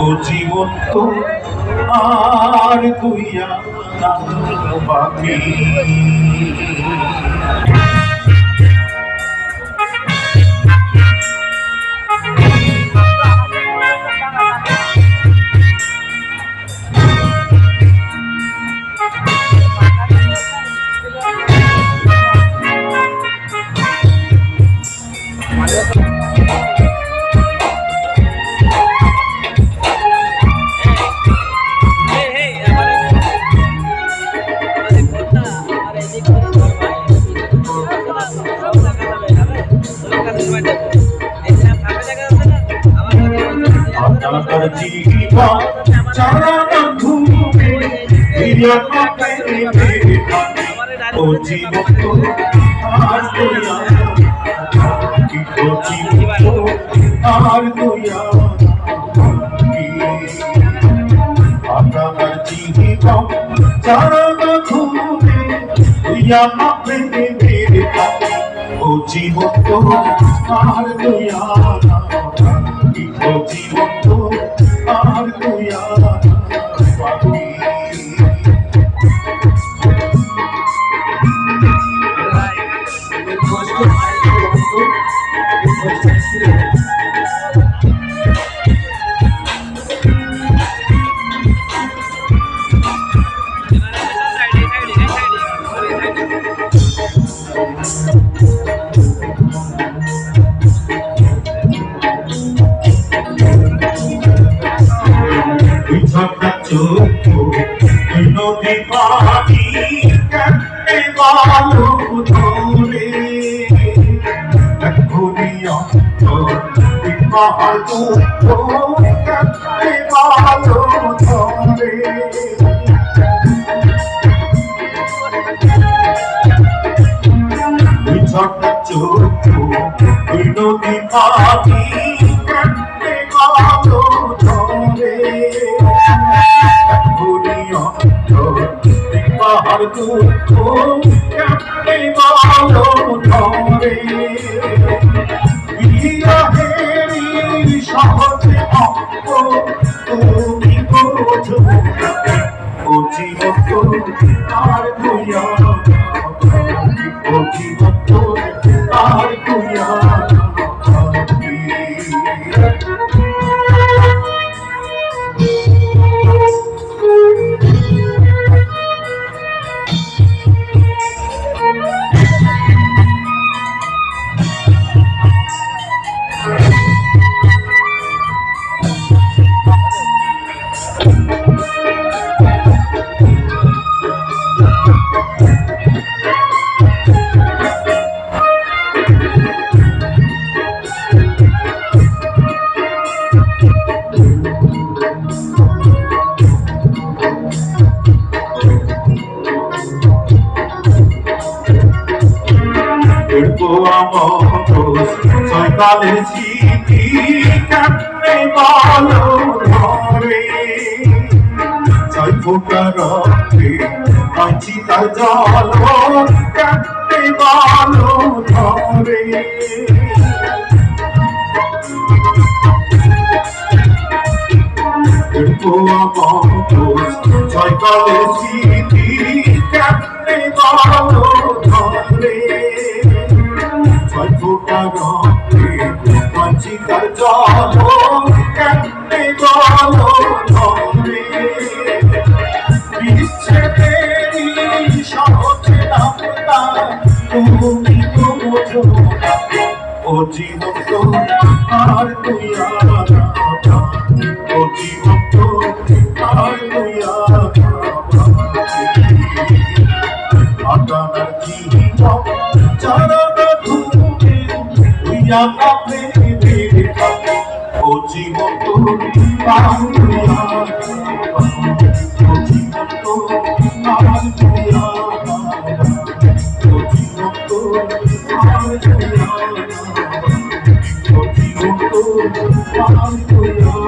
ও জীবন তো আর দুইয়া বাকি ও জীবন তো আর দুইয়া আর দুইয়া আপনার জীবন যারা ঘুরে দুইয়া প্রেমে মেরে ও জীবন তো আর দুইয়া ও জীবন তো আর দুইয়া নদী পানি কাটতে বালু ধরে ঘুরিয়া পাহাড় কাটতে বালু ধরে ঝড়টা চোখ নদী পানি কাটতে বালু ধরে পাহাড় দুঃখ কাটতে বালু ধরে বিরহেরি সহজে অঙ্ক তুমি বোঝো ও জীবন আর দুইয়া ও জীবন আর দুইয়া সকালের স্মৃতি কাটতে বালু ধরে ছয় ফোঁটা রক্তে কাঁচি তার জল কাটতে বালু ধরে সকালের স্মৃতি কাটতে বালু ধরে চিতার জল কাটতে বালু ধরে বিচ্ছেদেরই সহজে নামতা তুমি বোঝো ও জীবন তো আর দুইয়া ও জীবন তো আর দুইয়া আপনার জীবন যারা ঘুরে দুইয়া ও জীবন তো আর দুইয়া ও জীবন তো আর দুইয়া ও জীবন তো আর দুইয়া ও জীবন তো আর দুইয়া